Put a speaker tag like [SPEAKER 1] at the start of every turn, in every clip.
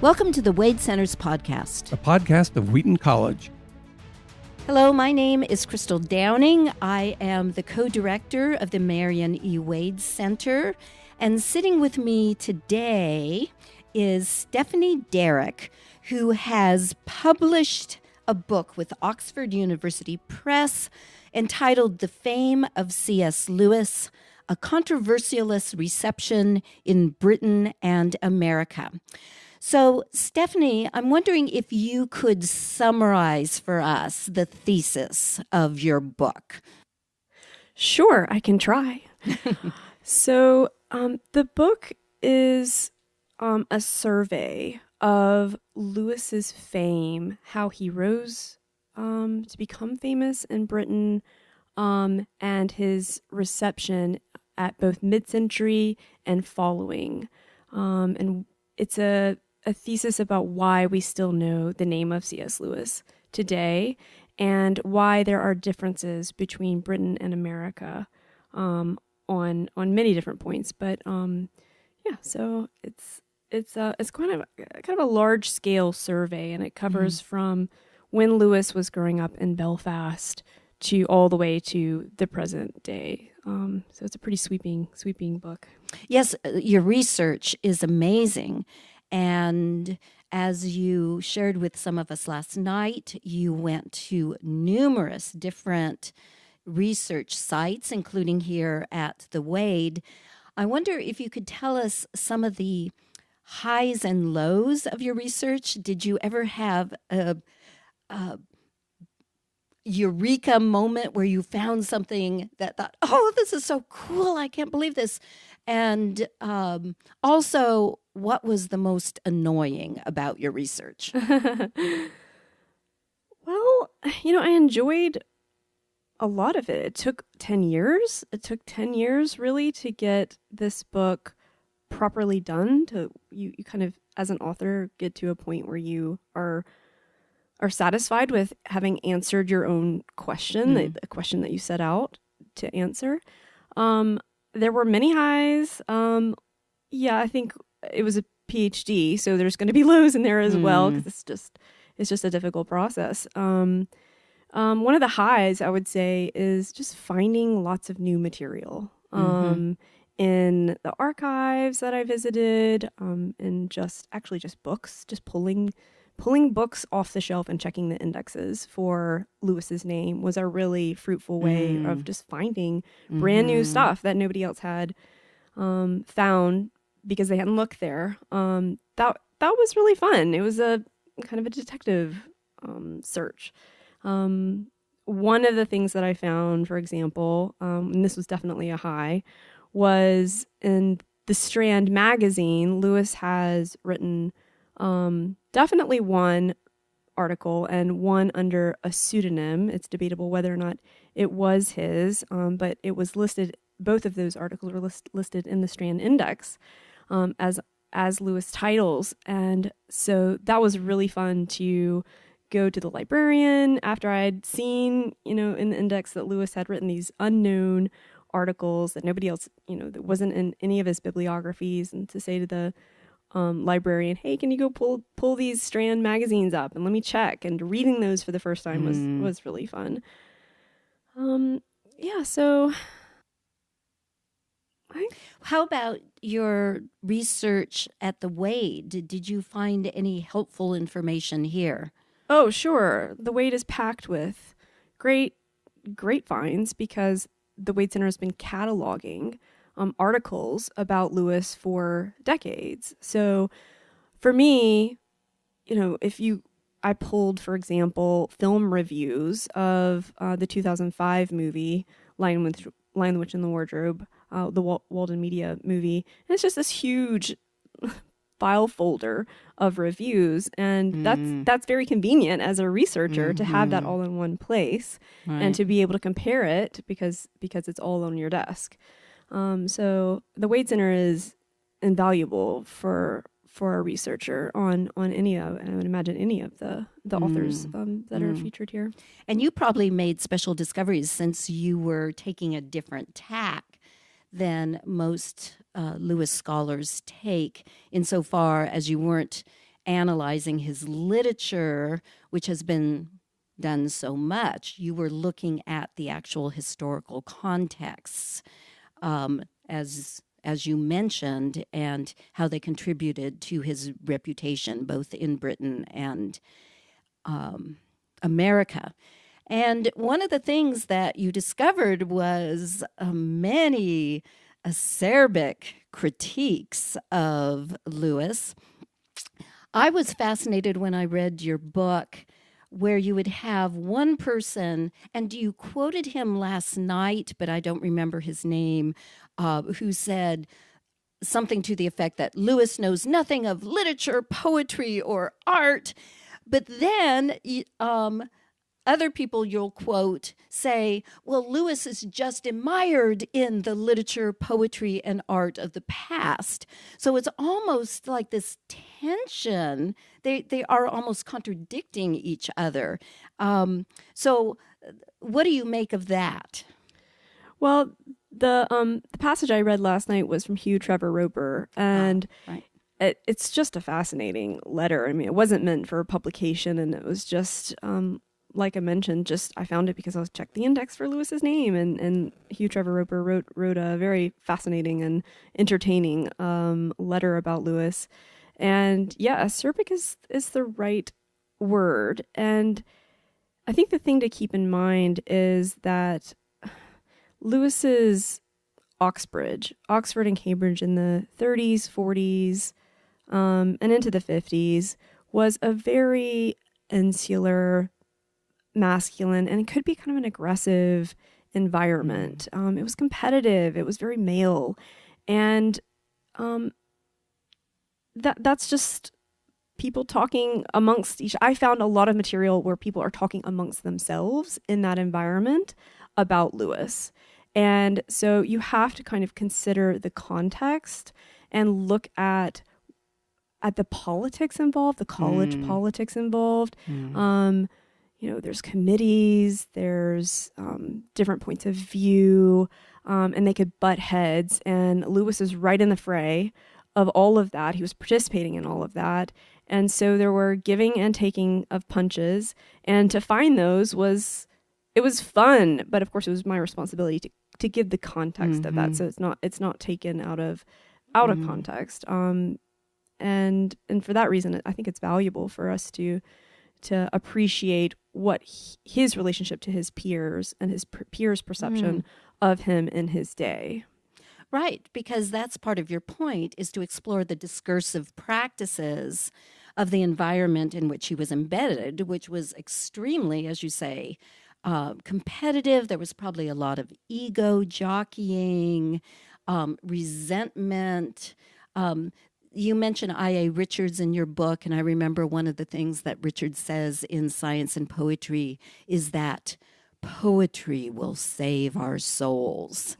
[SPEAKER 1] Welcome to the Wade Center's podcast.
[SPEAKER 2] A podcast of Wheaton College.
[SPEAKER 1] Hello, my name is Crystal Downing. I am the co-director of the Marion E. Wade Center. And sitting with me today is Stephanie Derrick, who has published a book with Oxford University Press entitled The Fame of C.S. Lewis, A Controversialist Reception in Britain and America. So, Stephanie, I'm wondering if you could summarize for us the thesis of your book.
[SPEAKER 3] Sure, I can try. So, the book is a survey of Lewis's fame, how he rose to become famous in Britain, and his reception at both mid-century and following. And it's a thesis about why we still know the name of C.S. Lewis today and why there are differences between Britain and America on many different points. But so it's kind of a large scale survey, and it covers from when Lewis was growing up in Belfast to all the way to the present day. So it's a pretty sweeping book.
[SPEAKER 1] Yes, your research is amazing. And as you shared with some of us last night, you went to numerous different research sites, including here at the Wade. I wonder if you could tell us some of the highs and lows of your research. Did you ever have a eureka moment where you found something that thought, oh, this is so cool, I can't believe this? And also, what was the most annoying about your research?
[SPEAKER 3] Well, I enjoyed a lot of it. It took 10 years. It took 10 years, really, to get this book properly done. You kind of, as an author, get to a point where you are satisfied with having answered your own question, the question that you set out to answer. There were many highs. I think it was a PhD, so there's going to be lows in there as well, because it's just a difficult process. One of the highs, I would say, is just finding lots of new material in the archives that I visited, and just books, just pulling books off the shelf and checking the indexes for Lewis's name was a really fruitful way of just finding brand new stuff that nobody else had found because they hadn't looked there. That was really fun. It was a kind of a detective search. One of the things that I found, for example, and this was definitely a high, was in the Strand magazine. Lewis has written definitely one article and one under a pseudonym. It's debatable whether or not it was his, but it was listed. Both of those articles were listed in the Strand Index as Lewis titles, and so that was really fun to go to the librarian after I'd seen, in the index that Lewis had written these unknown articles that nobody else, that wasn't in any of his bibliographies, and to say to the librarian, hey, can you go pull these Strand magazines up and let me check? And reading those for the first time was really fun. So
[SPEAKER 1] how about your research at the Wade? Did you find any helpful information here?
[SPEAKER 3] Oh, sure. The Wade is packed with great finds because the Wade Center has been cataloging articles about Lewis for decades. So for me, I pulled, for example, film reviews of the 2005 movie Lion, the Witch, and the Wardrobe, the Walden Media movie. And it's just this huge file folder of reviews, and that's very convenient as a researcher to have that all in one place and to be able to compare it because it's all on your desk. So the Wade Center is invaluable for a researcher on any of, and I would imagine any of the authors that are featured here.
[SPEAKER 1] And you probably made special discoveries since you were taking a different tack than most Lewis scholars take, insofar as you weren't analyzing his literature, which has been done so much. You were looking at the actual historical contexts, as you mentioned, and how they contributed to his reputation, both in Britain and America. And one of the things that you discovered was many acerbic critiques of Lewis. I was fascinated when I read your book, where you would have one person, and you quoted him last night, but I don't remember his name, who said something to the effect that Lewis knows nothing of literature, poetry, or art. But then other people you'll quote say, well, Lewis is just admired in the literature, poetry, and art of the past. So it's almost like this tension. They are almost contradicting each other. So what do you make of that?
[SPEAKER 3] Well, the passage I read last night was from Hugh Trevor Roper, and
[SPEAKER 1] right.
[SPEAKER 3] It's just a fascinating letter. I mean, it wasn't meant for publication, and it was just, like I mentioned, I found it because I was checked the index for Lewis's name, and Hugh Trevor Roper wrote a very fascinating and entertaining letter about Lewis. And yeah, acerbic is the right word. And I think the thing to keep in mind is that Lewis's Oxford and Cambridge in the 30s, 40s, and into the 50s was a very insular, masculine, and it could be kind of an aggressive environment. It was competitive. It was very male. And that's just people talking amongst each. I found a lot of material where people are talking amongst themselves in that environment about Lewis. And so you have to kind of consider the context and look at the politics involved, the college politics involved. There's committees, there's different points of view, and they could butt heads. And Lewis is right in the fray of all of that. He was participating in all of that. And so there were giving and taking of punches. And to find those was fun. But of course, it was my responsibility to give the context of that. So it's not taken out of context. And for that reason, I think it's valuable for us to appreciate what his relationship to his peers and his peers' perception of him in his day.
[SPEAKER 1] Right, because that's part of your point, is to explore the discursive practices of the environment in which he was embedded, which was extremely, as you say, competitive. There was probably a lot of ego jockeying, resentment. You mentioned I.A. Richards in your book, and I remember one of the things that Richards says in Science and Poetry is that poetry will save our souls.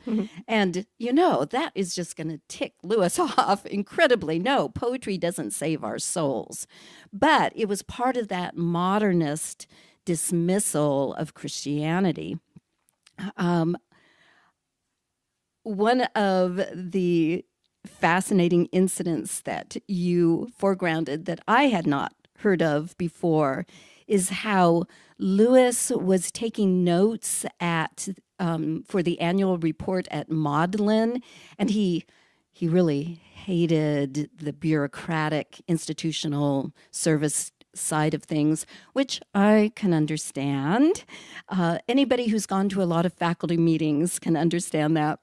[SPEAKER 1] And, that is just going to tick Lewis off incredibly. No, poetry doesn't save our souls. But it was part of that modernist dismissal of Christianity. One of the fascinating incidents that you foregrounded that I had not heard of before is how Lewis was taking notes for the annual report at Magdalen, and he really hated the bureaucratic institutional service side of things, which I can understand. Anybody who's gone to a lot of faculty meetings can understand that.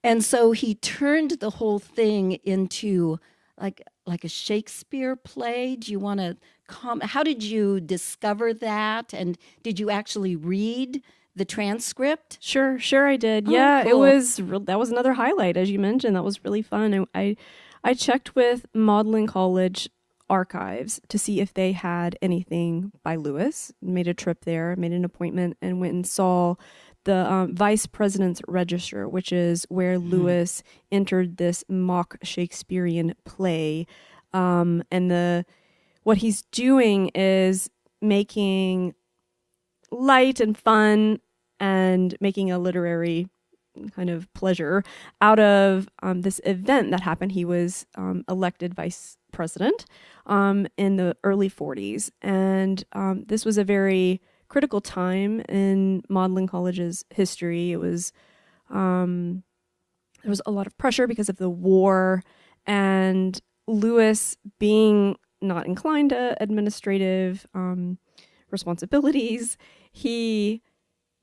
[SPEAKER 1] And so he turned the whole thing into like a Shakespeare play. Do you want to how did you discover that? And did you actually read the transcript?
[SPEAKER 3] Sure I did.
[SPEAKER 1] Oh,
[SPEAKER 3] yeah,
[SPEAKER 1] cool.
[SPEAKER 3] That was another highlight, as you mentioned. That was really fun. I checked with Magdalen College archives to see if they had anything by Lewis. Made a trip there, made an appointment, and went and saw the vice president's register, which is where Lewis entered this mock Shakespearean play. And what he's doing is making light and fun and making a literary kind of pleasure out of this event that happened. He was elected vice president in the early 40s. And this was a very critical time in Magdalen College's history. It was there was a lot of pressure because of the war, and Lewis, being not inclined to administrative responsibilities, he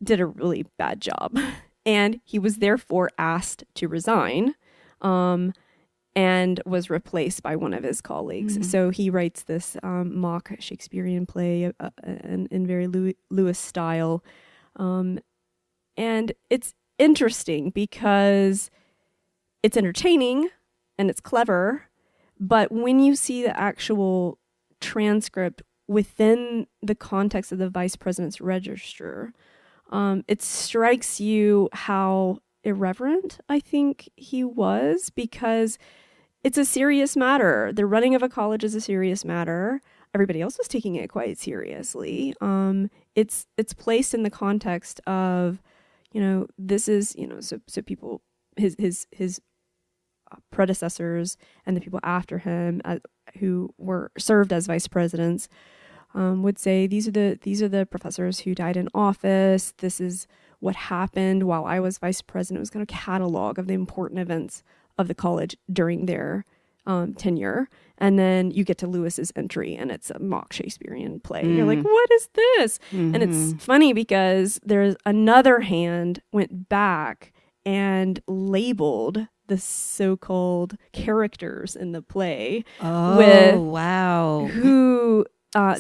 [SPEAKER 3] did a really bad job. And he was therefore asked to resign and was replaced by one of his colleagues. Mm-hmm. So he writes this mock Shakespearean play in very Lewis style. And it's interesting because it's entertaining and it's clever, but when you see the actual transcript within the context of the vice president's register, it strikes you how irreverent I think he was, because it's a serious matter. The running of a college is a serious matter. Everybody else was taking it quite seriously. It's placed in the context of, this is, so people, his predecessors and the people after him who were served as vice presidents would say, these are the professors who died in office. This is what happened while I was vice president. It was kind of a catalog of the important events of the college during their tenure. And then you get to Lewis's entry and it's a mock Shakespearean play. You're like, what is this? Mm-hmm. And it's funny because there's another hand went back and labeled the so-called characters in the play with who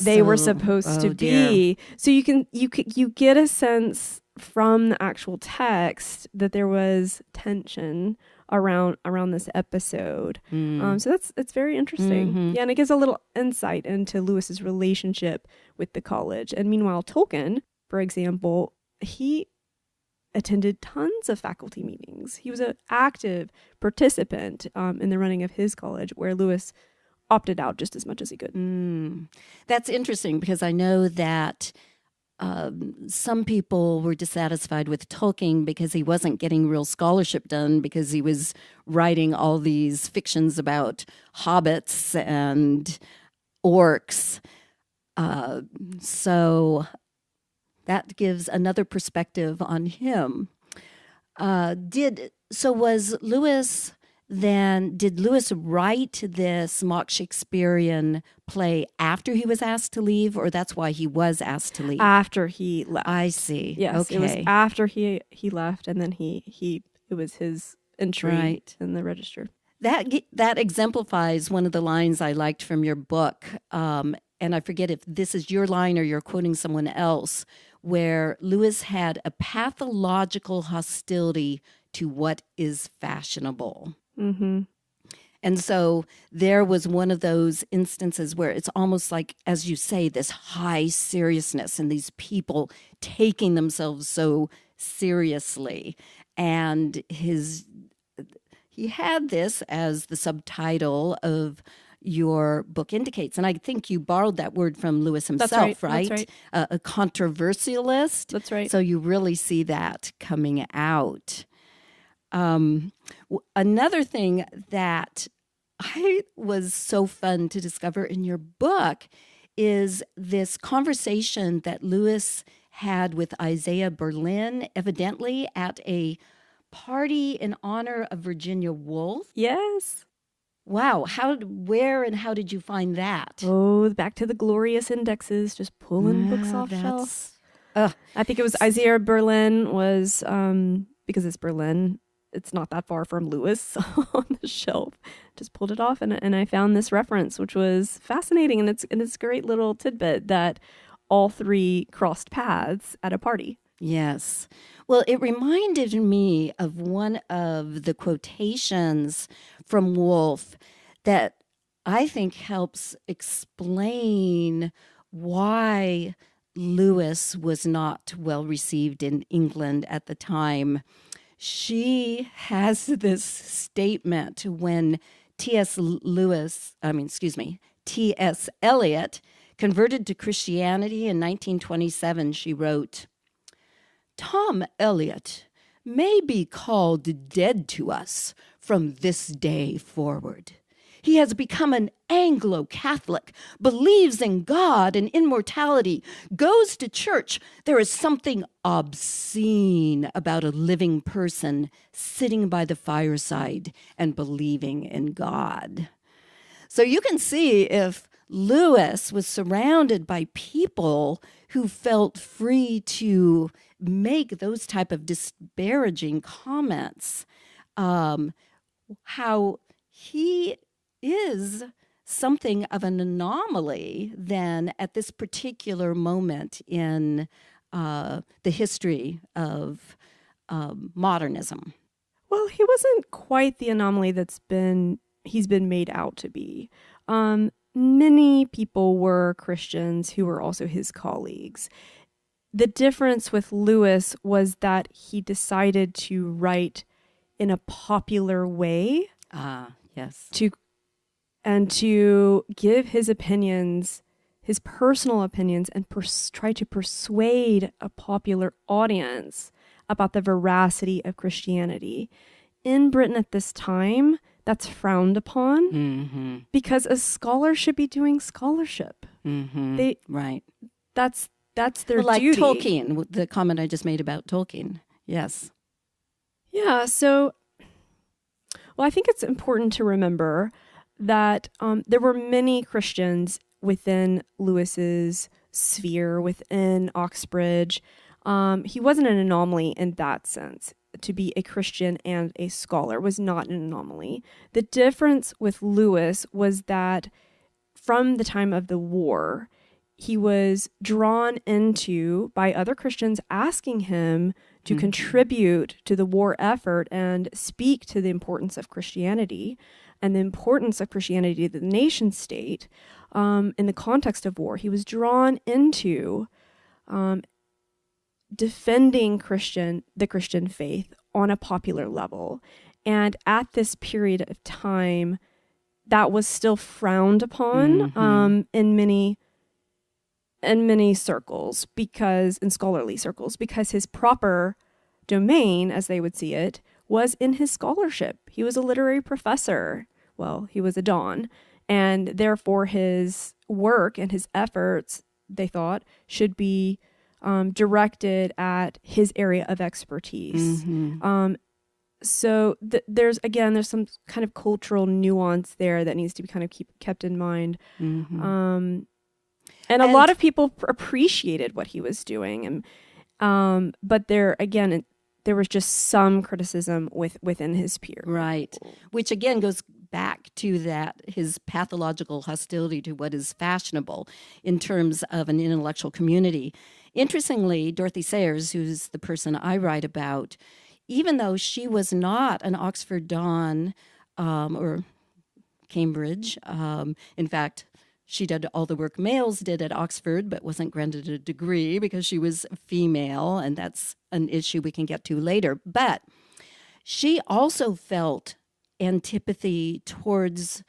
[SPEAKER 3] they were supposed to be. So you get a sense from the actual text that there was tension around this episode. So it's very interesting. Mm-hmm. Yeah, and it gives a little insight into Lewis's relationship with the college. And meanwhile, Tolkien, for example, he attended tons of faculty meetings. He was an active participant in the running of his college, where Lewis opted out just as much as he could.
[SPEAKER 1] That's interesting, because I know that some people were dissatisfied with Tolkien because he wasn't getting real scholarship done, because he was writing all these fictions about hobbits and orcs. So that gives another perspective on him. Did Lewis write this mock Shakespearean play after he was asked to leave, or that's why he was asked to leave?
[SPEAKER 3] After he left.
[SPEAKER 1] I see.
[SPEAKER 3] Yes, okay. It was after he left, and then it was his entry in the register.
[SPEAKER 1] That exemplifies one of the lines I liked from your book, and I forget if this is your line or you're quoting someone else, where Lewis had a pathological hostility to what is fashionable. Mm-hmm. And so there was one of those instances where it's almost like, as you say, this high seriousness and these people taking themselves so seriously. And he had this as the subtitle of your book indicates. And I think you borrowed that word from Lewis himself, right?
[SPEAKER 3] That's right.
[SPEAKER 1] A controversialist.
[SPEAKER 3] That's right.
[SPEAKER 1] So you really see that coming out. Another thing that was so fun to discover in your book is this conversation that Lewis had with Isaiah Berlin, evidently at a party in honor of Virginia Woolf.
[SPEAKER 3] Yes.
[SPEAKER 1] Wow. Where and how did you find that?
[SPEAKER 3] Oh, back to the glorious indexes, just pulling books off shelves. I think it was Isaiah Berlin was, because it's Berlin, it's not that far from Lewis on the shelf. Just pulled it off and I found this reference, which was fascinating. And it's a great little tidbit that all three crossed paths at a party.
[SPEAKER 1] Yes. Well, it reminded me of one of the quotations from Woolf that I think helps explain why Lewis was not well received in England at the time. She has this statement when T.S. Eliot converted to Christianity in 1927. She wrote, "Tom Eliot may be called dead to us from this day forward. He has become an Anglo-Catholic, believes in God and immortality, goes to church. There is something obscene about a living person sitting by the fireside and believing in God. So you can see if Lewis was surrounded by people who felt free to make those type of disparaging comments, how he is something of an anomaly then at this particular moment in the history of modernism.
[SPEAKER 3] Well, he wasn't quite the anomaly he's been made out to be. Many people were Christians who were also his colleagues. The difference with Lewis was that he decided to write in a popular way.
[SPEAKER 1] Yes.
[SPEAKER 3] To give his opinions, his personal opinions, and try to persuade a popular audience about the veracity of Christianity. In Britain at this time, that's frowned upon because a scholar should be doing scholarship.
[SPEAKER 1] Right.
[SPEAKER 3] That's their
[SPEAKER 1] like
[SPEAKER 3] duty.
[SPEAKER 1] Tolkien, the comment I just made about Tolkien. Yes.
[SPEAKER 3] Yeah. So, well, I think it's important to remember that there were many Christians within Lewis's sphere, within Oxbridge. He wasn't an anomaly in that sense. To be a Christian and a scholar was not an anomaly. The difference with Lewis was that from the time of the war, he was drawn into by other Christians asking him to contribute to the war effort and speak to the importance of Christianity and the importance of Christianity to the nation state in the context of war. He was drawn into defending the Christian faith on a popular level. And at this period of time, that was still frowned upon in many circles, in scholarly circles, because his proper domain, as they would see it, was in his scholarship. He was a literary professor. Well, he was a Don. And therefore his work and his efforts, they thought, should be directed at his area of expertise. So there's some kind of cultural nuance there that needs to be kind of kept in mind. And a lot of people appreciated what he was doing, and but there was just some criticism within his peer.
[SPEAKER 1] Right, which again goes back to his pathological hostility to what is fashionable in terms of an intellectual community. Interestingly, Dorothy Sayers, who's the person I write about, even though she was not an Oxford Don or Cambridge, in fact, she did all the work males did at Oxford, but wasn't granted a degree because she was female, and that's an issue we can get to later. But she also felt antipathy towards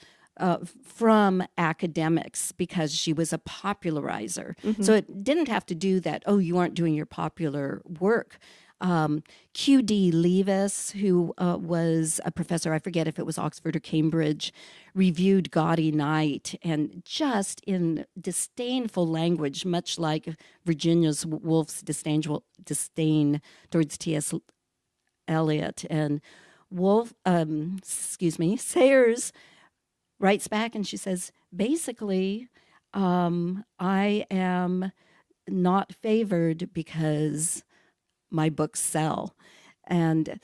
[SPEAKER 1] from academics because she was a popularizer. So it didn't have to do that, oh, you aren't doing your popular work. Q.D. Leavis, who was a professor, I forget if it was Oxford or Cambridge, reviewed Gaudy Night, and just in disdainful language, much like Virginia Woolf's disdain towards T.S. Eliot. And Sayers writes back and she says, basically, I am not favored because my books sell. And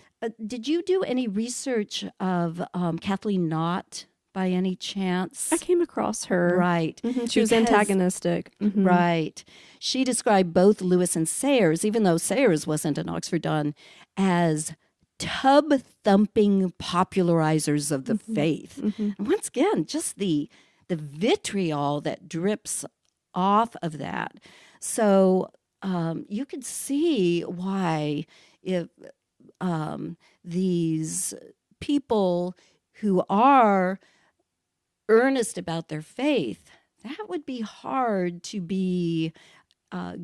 [SPEAKER 1] did you do any research of Kathleen Knott by any chance?
[SPEAKER 3] I came across her.
[SPEAKER 1] Right.
[SPEAKER 3] She was antagonistic.
[SPEAKER 1] Right. She described both Lewis and Sayers, even though Sayers wasn't an Oxford Don, as tub-thumping popularizers of the faith. And once again, just the vitriol that drips off of that. So you could see why if these people who are earnest about their faith, that would be hard to be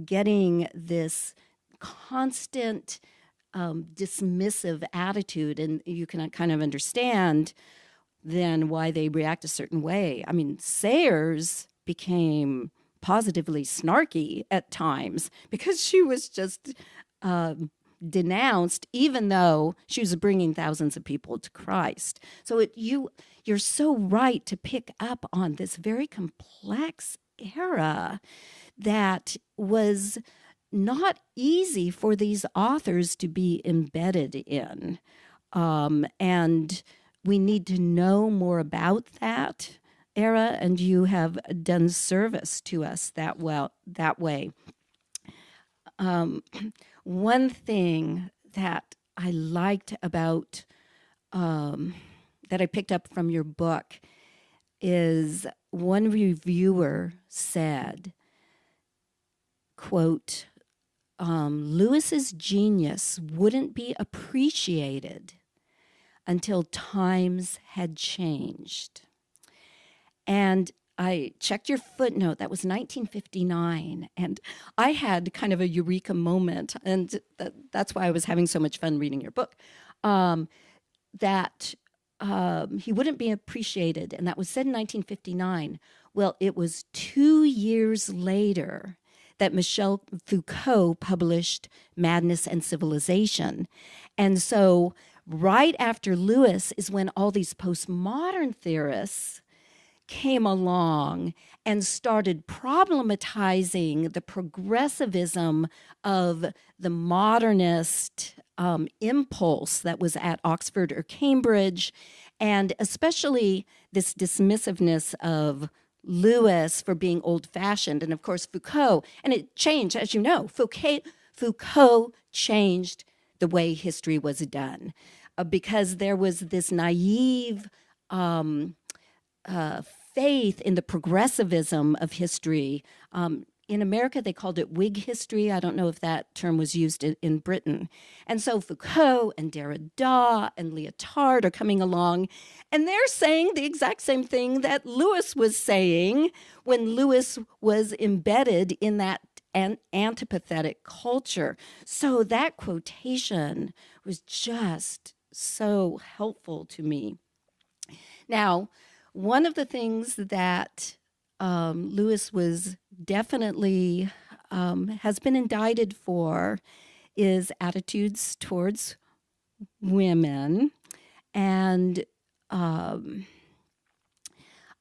[SPEAKER 1] getting this constant dismissive attitude. And you can kind of understand then why they react a certain way. I mean, Sayers became positively snarky at times because she was just denounced, even though she was bringing thousands of people to Christ. So you're so right to pick up on this very complex era that was not easy for these authors to be embedded in. And we need to know more about that era, and you have done service to us that way. One thing that I liked about that I picked up from your book is one reviewer said, quote, Lewis's genius wouldn't be appreciated until times had changed. And I checked your footnote. That was 1959. And I had kind of a eureka moment. And that's why I was having so much fun reading your book. That he wouldn't be appreciated. And that was said in 1959. Well, it was 2 years later that Michel Foucault published Madness and Civilization. And so right after Lewis is when all these postmodern theorists came along and started problematizing the progressivism of the modernist impulse that was at Oxford or Cambridge, and especially this dismissiveness of Lewis for being old-fashioned, and of course Foucault. And it changed, as you know, Foucault changed the way history was done because there was this naive faith in the progressivism of history. In America, they called it Whig history. I don't know if that term was used in Britain. And so Foucault and Derrida and Lyotard are coming along, and they're saying the exact same thing that Lewis was saying when Lewis was embedded in that antipathetic culture. So that quotation was just so helpful to me. Now, one of the things that Lewis was definitely has been indicted for is attitudes towards women. And I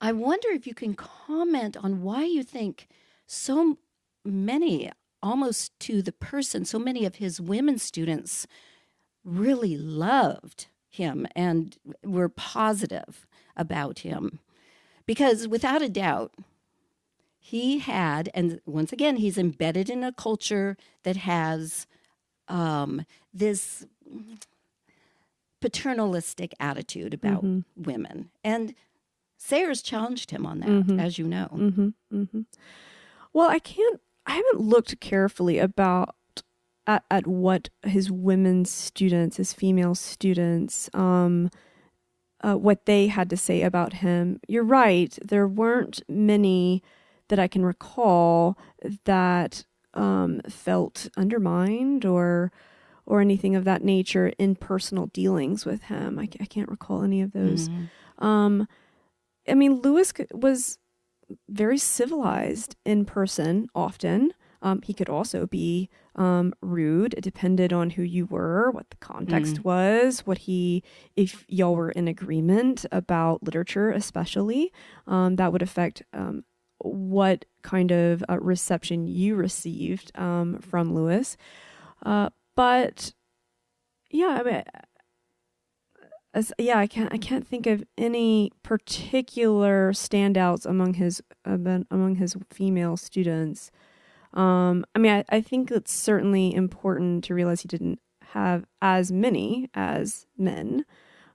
[SPEAKER 1] wonder if you can comment on why you think so many, almost to the person, so many of his women students really loved him and were positive about him. Because without a doubt, he had, and once again, he's embedded in a culture that has this paternalistic attitude about women. And Sayers challenged him on that, as you know.
[SPEAKER 3] Well, I haven't looked carefully at what his women students, his female students, what they had to say about him. You're right. There weren't many that I can recall that felt undermined or anything of that nature in personal dealings with him. I can't recall any of those. I mean, Lewis was very civilized in person often. He could also be rude. It depended on who you were, what the context was, if y'all were in agreement about literature, especially, that would affect what kind of reception you received from Lewis. But yeah, I mean, I can't think of any particular standouts among his female students. I mean, I think it's certainly important to realize he didn't have as many as men,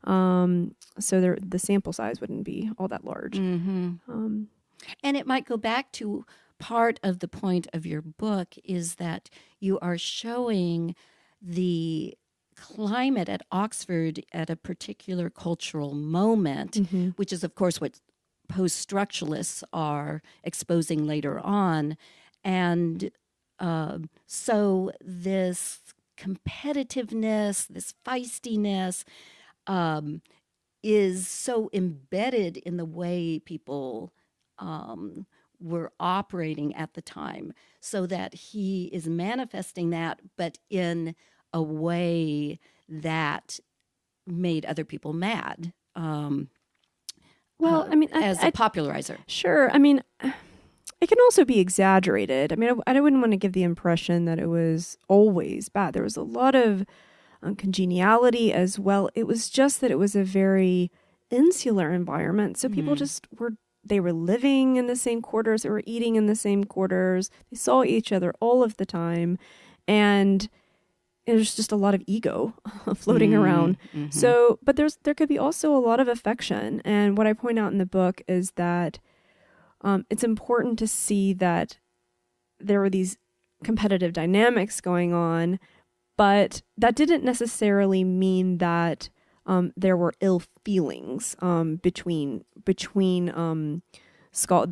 [SPEAKER 3] so the sample size wouldn't be all that large.
[SPEAKER 1] And it might go back to part of the point of your book is that you are showing the climate at Oxford at a particular cultural moment, which is, of course, what post-structuralists are exposing later on. And so this competitiveness, this feistiness is so embedded in the way people were operating at the time, so that he is manifesting that, but in a way that made other people mad.
[SPEAKER 3] Well, I mean,
[SPEAKER 1] as a popularizer.
[SPEAKER 3] Sure. I mean, it can also be exaggerated. I mean, I wouldn't want to give the impression that it was always bad. There was a lot of congeniality as well. It was just that it was a very insular environment. So people just they were living in the same quarters. They were eating in the same quarters. They saw each other all of the time. And there's just a lot of ego floating around. So, but there could be also a lot of affection. And what I point out in the book is that it's important to see that there were these competitive dynamics going on, but that didn't necessarily mean that there were ill feelings between the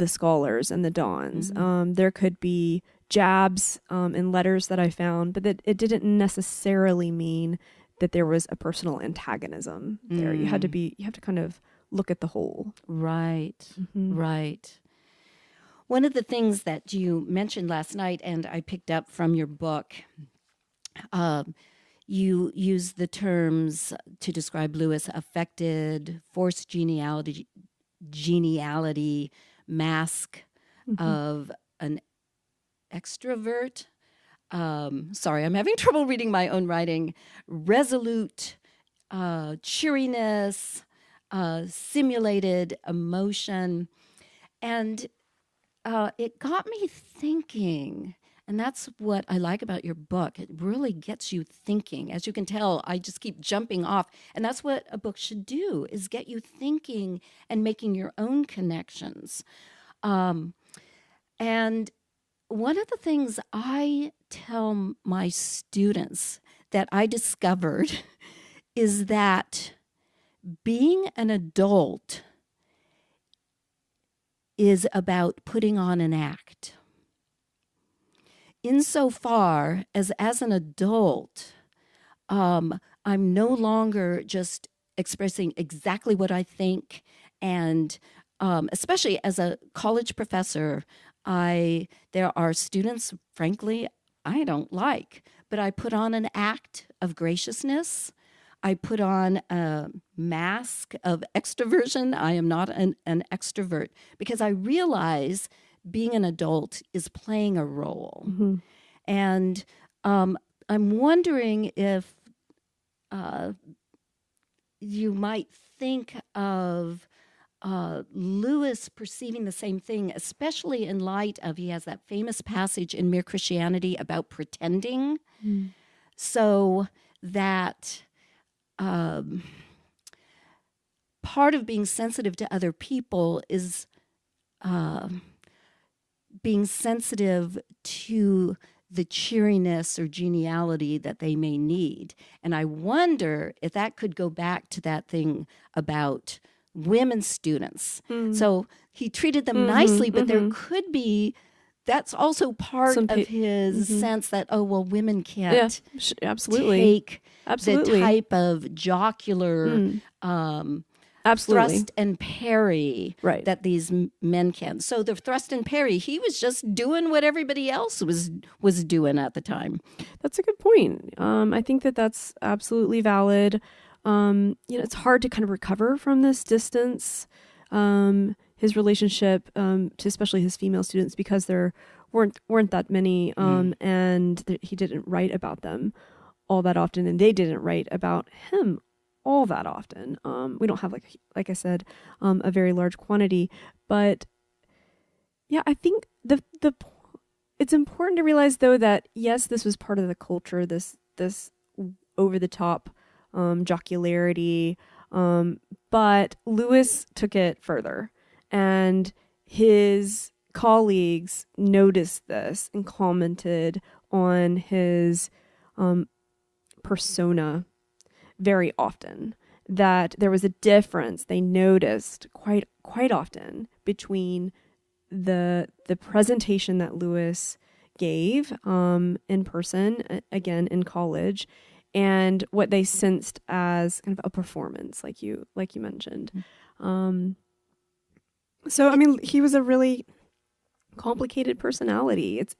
[SPEAKER 3] scholars and the dons. There could be jabs in letters that I found, but that it didn't necessarily mean that there was a personal antagonism there. You have to kind of look at the whole.
[SPEAKER 1] Right. Right. One of the things that you mentioned last night, and I picked up from your book, you use the terms to describe Lewis: affected, forced geniality, mask of an extrovert. Sorry, I'm having trouble reading my own writing. Resolute, cheeriness, simulated emotion. And it got me thinking, and that's what I like about your book. It really gets you thinking. As you can tell, I just keep jumping off. And that's what a book should do, is get you thinking and making your own connections. And one of the things I tell my students that I discovered is that being an adult is about putting on an act. Insofar as an adult, I'm no longer just expressing exactly what I think, and especially as a college professor, there are students, frankly, I don't like, but I put on an act of graciousness. I put on a mask of extroversion. I am not an extrovert, because I realize being an adult is playing a role. And I'm wondering if you might think of Lewis perceiving the same thing, especially in light of, he has that famous passage in Mere Christianity about pretending, so that part of being sensitive to other people is being sensitive to the cheeriness or geniality that they may need. And I wonder if that could go back to that thing about women students. So he treated them nicely, but there could be, that's also part of his sense that, oh, well, women can't take the type of jocular thrust and parry that these men can. So the thrust and parry, he was just doing what everybody else was doing at the time.
[SPEAKER 3] That's a good point. I think that's absolutely valid. It's hard to kind of recover from this distance, his relationship to especially his female students, because there weren't that many, and he didn't write about them all that often, and they didn't write about him all that often. We don't have, like I said, a very large quantity, but yeah, I think it's important to realize, though, that yes, this was part of the culture, this over the top jocularity, but Lewis took it further, and his colleagues noticed this and commented on his persona very often, that there was a difference they noticed quite often between the presentation that Lewis gave in person, again in college, and what they sensed as kind of a performance, like you mentioned. So I mean, he was a really complicated personality. It's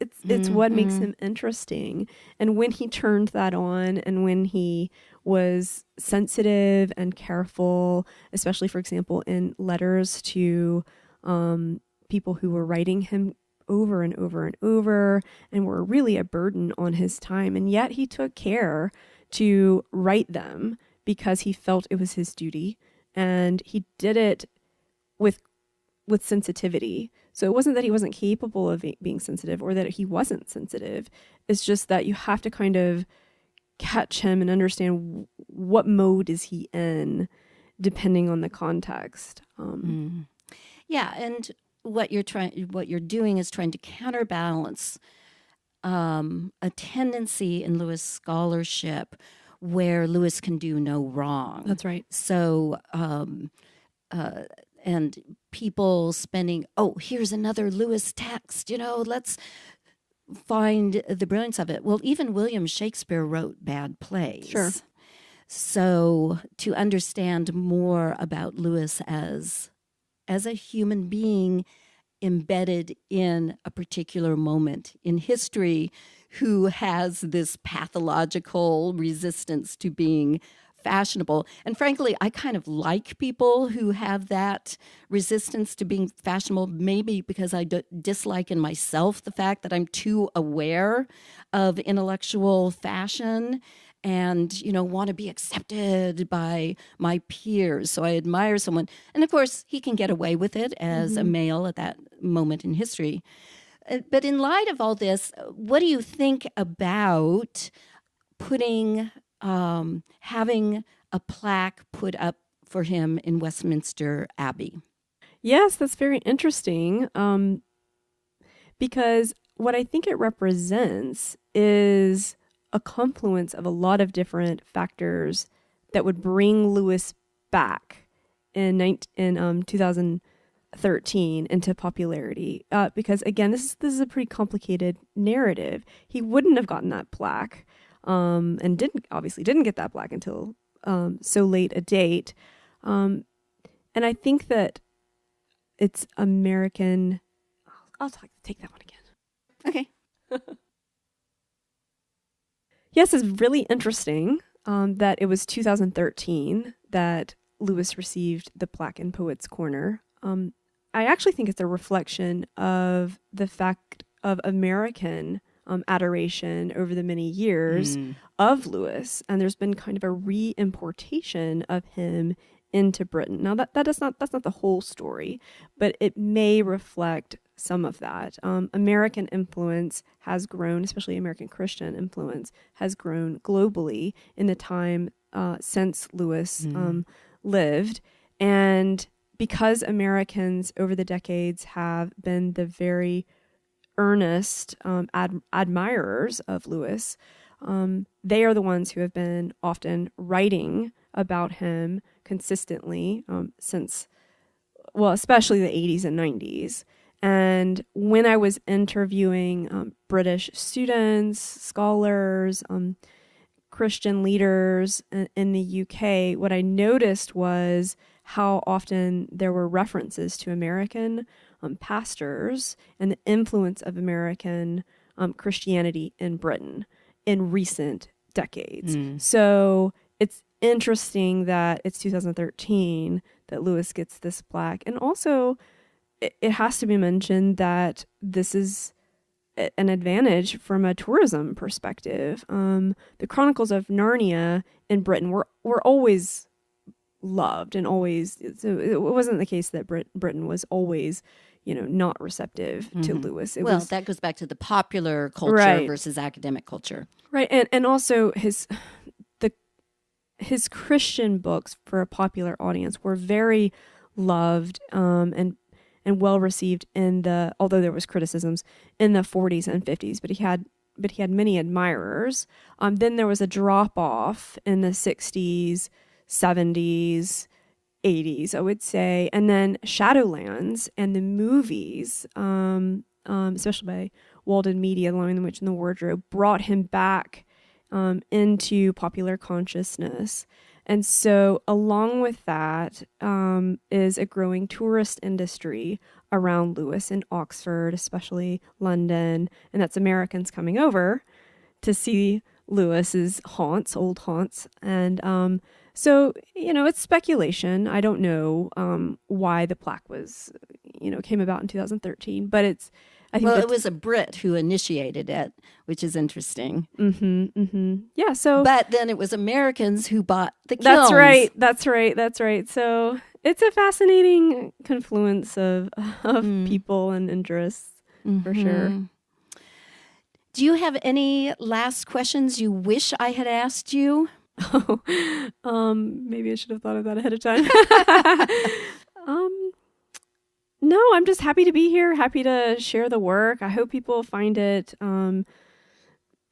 [SPEAKER 3] what makes him interesting. And when he turned that on, and when he was sensitive and careful, especially, for example, in letters to people who were writing him over and over and over, and were really a burden on his time, and yet he took care to write them because he felt it was his duty, and he did it with sensitivity. So it wasn't that he wasn't capable of being sensitive, or that he wasn't sensitive. It's just that you have to kind of catch him and understand what mode is he in, depending on the context.
[SPEAKER 1] Yeah, and what you're doing is trying to counterbalance a tendency in Lewis scholarship where Lewis can do no wrong.
[SPEAKER 3] That's right.
[SPEAKER 1] So, and people spending, here's another Lewis text, let's find the brilliance of it. Well, even William Shakespeare wrote bad plays.
[SPEAKER 3] Sure.
[SPEAKER 1] So to understand more about Lewis as a human being embedded in a particular moment in history, who has this pathological resistance to being fashionable. And frankly, I kind of like people who have that resistance to being fashionable, maybe because I dislike in myself the fact that I'm too aware of intellectual fashion and, want to be accepted by my peers. So I admire someone. And of course, he can get away with it as a male at that moment in history. But in light of all this, what do you think about having a plaque put up for him in Westminster Abbey?
[SPEAKER 3] Yes, that's very interesting, because what I think it represents is a confluence of a lot of different factors that would bring Lewis back in 2013 into popularity. Because again, this is a pretty complicated narrative. He wouldn't have gotten that plaque, and didn't get that plaque until so late a date. And I think that it's American. I'll take that one again.
[SPEAKER 1] Okay.
[SPEAKER 3] Yes, it's really interesting that it was 2013 that Lewis received the plaque in Poets' Corner. I actually think it's a reflection of the fact of American adoration over the many years of Lewis, and there's been kind of a re-importation of him into Britain. Now that's not the whole story, but it may reflect some of that. American influence has grown, especially American Christian influence, has grown globally in the time since Lewis lived. And because Americans over the decades have been the very earnest admirers of Lewis, they are the ones who have been often writing about him consistently since, especially the 80s and 90s. And when I was interviewing British students, scholars, Christian leaders in the UK, what I noticed was how often there were references to American pastors and the influence of American Christianity in Britain in recent decades. So it's interesting that it's 2013 that Lewis gets this plaque. And also, it has to be mentioned that this is an advantage from a tourism perspective. The Chronicles of Narnia in Britain were always loved, and always, so it wasn't the case that Britain was always, not receptive to Lewis.
[SPEAKER 1] That goes back to the popular culture versus academic culture. Right.
[SPEAKER 3] And also his Christian books for a popular audience were very loved, and well received although there was criticisms in the 40s and 50s, but he had many admirers. Then there was a drop off in the 60s, 70s, 80s, I would say, and then Shadowlands and the movies, especially by Walden Media, The Lion, the Witch, and the Wardrobe, brought him back into popular consciousness. And so along with that is a growing tourist industry around Lewis in Oxford, especially London. And that's Americans coming over to see Lewis's haunts, old haunts. And so, it's speculation. I don't know why the plaque was, came about in 2013, but I think
[SPEAKER 1] it was a Brit who initiated it, which is interesting.
[SPEAKER 3] Yeah. So,
[SPEAKER 1] but then it was Americans who bought the kilns.
[SPEAKER 3] That's right. So it's a fascinating confluence of people and interests for sure.
[SPEAKER 1] Do you have any last questions you wish I had asked you?
[SPEAKER 3] Maybe I should have thought of that ahead of time. No, I'm just happy to be here, happy to share the work. I hope people find it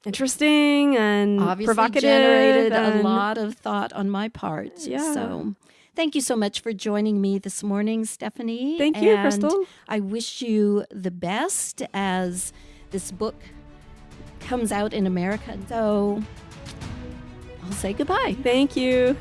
[SPEAKER 3] interesting and
[SPEAKER 1] obviously
[SPEAKER 3] provocative.
[SPEAKER 1] Generated a lot of thought on my part.
[SPEAKER 3] Yeah.
[SPEAKER 1] So thank you so much for joining me this morning, Stephanie.
[SPEAKER 3] Thank you, Crystal.
[SPEAKER 1] I wish you the best as this book comes out in America. So I'll say goodbye.
[SPEAKER 3] Thank you.